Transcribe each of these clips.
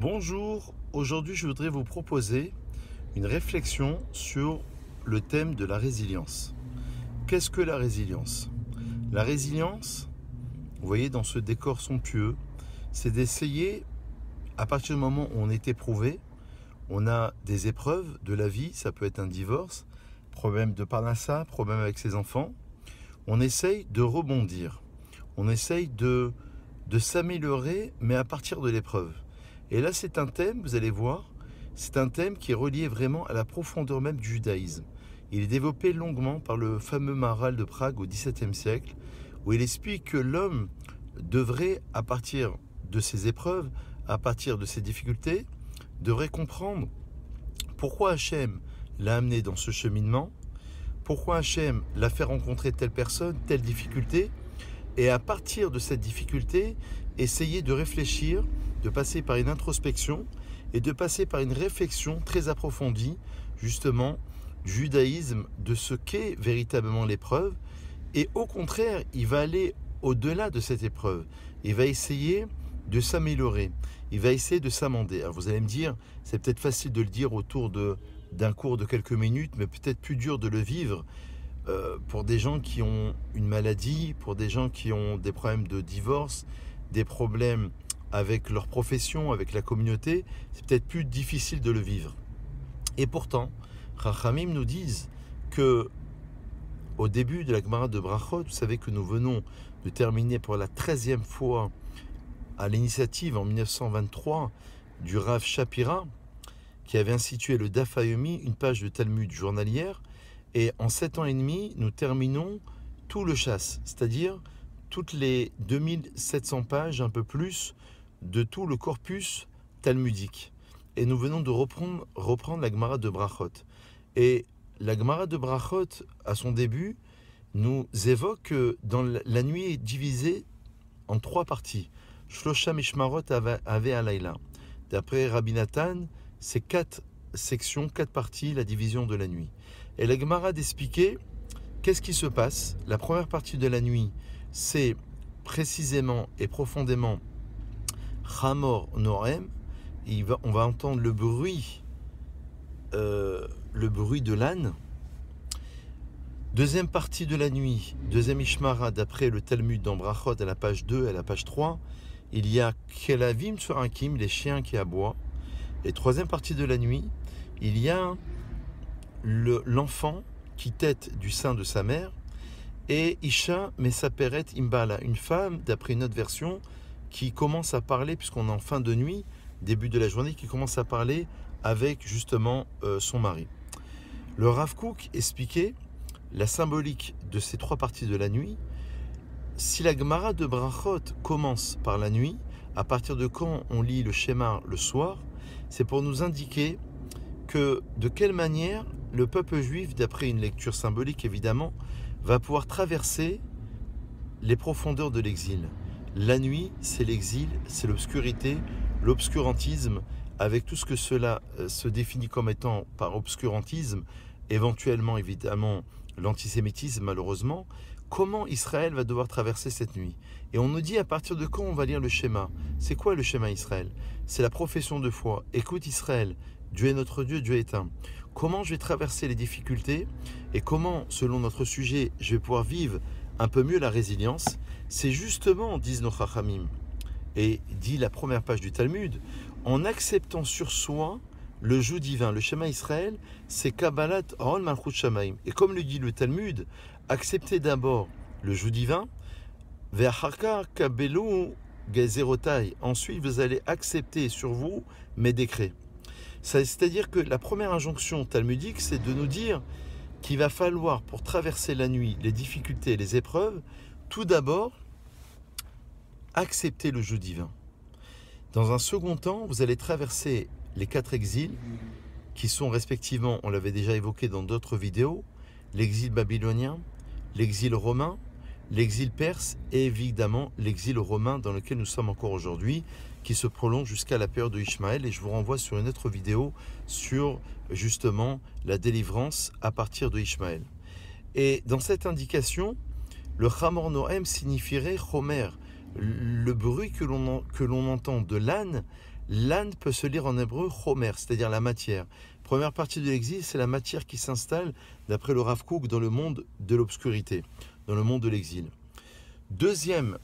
Bonjour, aujourd'hui je voudrais vous proposer une réflexion sur le thème de la résilience. Qu'est-ce que la résilience? La résilience, vous voyez dans ce décor somptueux, c'est d'essayer, à partir du moment où on est éprouvé, on a des épreuves de la vie, ça peut être un divorce, problème de parnassa, problème avec ses enfants, on essaye de rebondir, on essaye de s'améliorer, mais à partir de l'épreuve. Et là, c'est un thème, vous allez voir, c'est un thème qui est relié vraiment à la profondeur même du judaïsme. Il est développé longuement par le fameux Maharal de Prague au XVIIe siècle, où il explique que l'homme devrait, à partir de ses épreuves, à partir de ses difficultés, devrait comprendre pourquoi Hachem l'a amené dans ce cheminement, pourquoi Hachem l'a fait rencontrer telle personne, telle difficulté, et à partir de cette difficulté, essayer de réfléchir, de passer par une introspection et de passer par une réflexion très approfondie, justement, du judaïsme, de ce qu'est véritablement l'épreuve. Et au contraire, il va aller au-delà de cette épreuve. Il va essayer de s'améliorer. Il va essayer de s'amender. Alors vous allez me dire, c'est peut-être facile de le dire autour d'un cours de quelques minutes, mais peut-être plus dur de le vivre pour des gens qui ont une maladie, pour des gens qui ont des problèmes de divorce, des problèmes avec leur profession, avec la communauté, c'est peut-être plus difficile de le vivre. Et pourtant, Chachamim nous disent que au début de la Gemara de Brachot, vous savez que nous venons de terminer pour la 13e fois à l'initiative en 1923 du Rav Shapira, qui avait institué le Daf Yomi, une page de Talmud journalière, et en 7 ans et demi, nous terminons tout le chasse, c'est-à-dire toutes les 2700 pages, un peu plus, de tout le corpus talmudique. Et nous venons de reprendre la Gemara de Brachot. Et la Gemara de Brachot, à son début, nous évoque que la nuit est divisée en 3 parties. Shlosha Mishmarot Ave Alayla. D'après Rabbi Nathan, c'est 4 sections, 4 parties, la division de la nuit. Et la Gemara d'expliquer qu'est-ce qui se passe. La première partie de la nuit, c'est précisément et profondément Chamor Norem. On va entendre le bruit de l'âne. Deuxième partie de la nuit, deuxième Ishmara, d'après le Talmud dans Brachot à la page 2 et à la page 3, il y a Kelavim Surakim, les chiens qui aboient. Et troisième partie de la nuit, il y a l'enfant qui tète du sein de sa mère, et Isha Mesaperet Imbala, une femme, d'après une autre version, qui commence à parler, puisqu'on est en fin de nuit, début de la journée, qui commence à parler avec justement son mari. Le Rav Kook expliquait la symbolique de ces 3 parties de la nuit. Si la Gemara de Brachot commence par la nuit, à partir de quand on lit le schéma le soir, c'est pour nous indiquer que de quelle manière le peuple juif, d'après une lecture symbolique évidemment, va pouvoir traverser les profondeurs de l'exil. La nuit, c'est l'exil, c'est l'obscurité, l'obscurantisme, avec tout ce que cela se définit comme étant par obscurantisme, éventuellement évidemment l'antisémitisme malheureusement. Comment Israël va devoir traverser cette nuit? Et on nous dit à partir de quand on va lire le schéma. C'est quoi le schéma Israël? C'est la profession de foi. Écoute Israël, Dieu est notre Dieu, Dieu est un. Comment je vais traverser les difficultés et comment, selon notre sujet, je vais pouvoir vivre un peu mieux la résilience? C'est justement, disent nos Chachamim, et dit la première page du Talmud, en acceptant sur soi le joug divin. Le schéma Israël, c'est Kabbalat Ron Malchut Shamaim. Et comme le dit le Talmud, acceptez d'abord le joug divin, Ve'acharka Kabelu Gezerotai. Ensuite, vous allez accepter sur vous mes décrets. C'est-à-dire que la première injonction talmudique, c'est de nous dire qu'il va falloir, pour traverser la nuit, les difficultés et les épreuves, tout d'abord, accepter le joug divin. Dans un second temps, vous allez traverser les 4 exils, qui sont respectivement, on l'avait déjà évoqué dans d'autres vidéos, l'exil babylonien, l'exil romain, l'exil perse et évidemment l'exil romain dans lequel nous sommes encore aujourd'hui, qui se prolonge jusqu'à la période de Ishmaël. Et je vous renvoie sur une autre vidéo sur justement la délivrance à partir de Ishmaël. Et dans cette indication, le Chamor Noem signifierait Chomer, le bruit que l'on entend de l'âne, L'âne peut se lire en hébreu chomer, c'est-à-dire la matière. Première partie de l'exil, c'est la matière qui s'installe, d'après le Rav Kook, dans le monde de l'obscurité, dans le monde de l'exil. Deuxième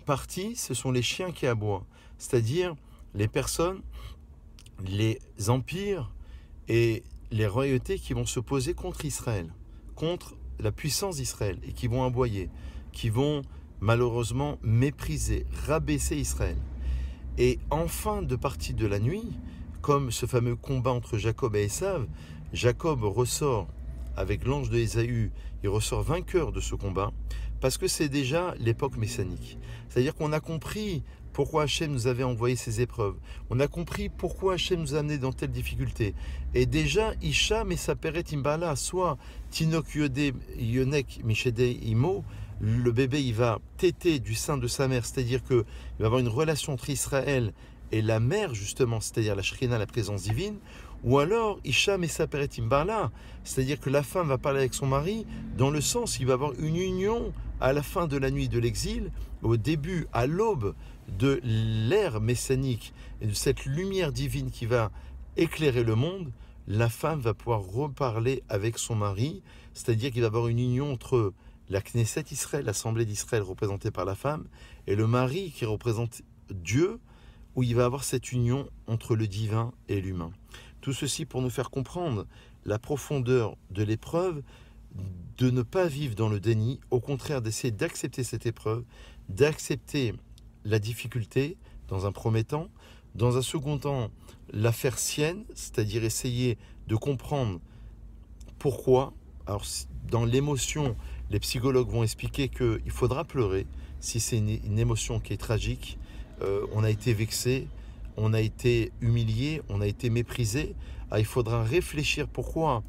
partie, ce sont les chiens qui aboient, c'est-à-dire les personnes, les empires et les royautés qui vont se poser contre Israël, contre la puissance d'Israël, et qui vont aboyer, qui vont malheureusement mépriser, rabaisser Israël. Et en fin de partie de la nuit, comme ce fameux combat entre Jacob et Ésav, Jacob ressort avec l'ange de Ésaü, il ressort vainqueur de ce combat, parce que c'est déjà l'époque messianique. C'est-à-dire qu'on a compris pourquoi Hachem nous avait envoyé ces épreuves. On a compris pourquoi Hachem nous a amené dans telle difficulté. Et déjà, Isha Mesaperet Imbala, soit Tinok Yonek Mishede Imo, le bébé il va téter du sein de sa mère, c'est-à-dire qu'il va avoir une relation entre Israël et la mère, justement, c'est-à-dire la Shrina, la présence divine, ou alors Isha Mesaperet Imbala, c'est-à-dire que la femme va parler avec son mari, dans le sens qu'il va avoir une union à la fin de la nuit de l'exil, au début, à l'aube de l'ère messianique et de cette lumière divine qui va éclairer le monde, la femme va pouvoir reparler avec son mari, c'est-à-dire qu'il va y avoir une union entre la Knesset Israël, l'Assemblée d'Israël représentée par la femme, et le mari qui représente Dieu, où il va avoir cette union entre le divin et l'humain. Tout ceci pour nous faire comprendre la profondeur de l'épreuve, de ne pas vivre dans le déni, au contraire d'essayer d'accepter cette épreuve, d'accepter la difficulté dans un premier temps, dans un second temps la faire sienne, c'est-à-dire essayer de comprendre pourquoi. Alors dans l'émotion, les psychologues vont expliquer qu'il faudra pleurer si c'est une émotion qui est tragique. On a été vexé, on a été humilié, on a été méprisé. Alors, il faudra réfléchir pourquoi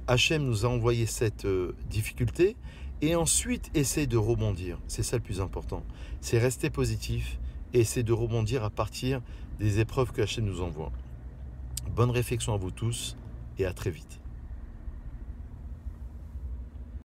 Hachem nous a envoyé cette difficulté et ensuite essayer de rebondir. C'est ça le plus important. C'est rester positif et essayer de rebondir à partir des épreuves que Hachem nous envoie. Bonne réflexion à vous tous et à très vite.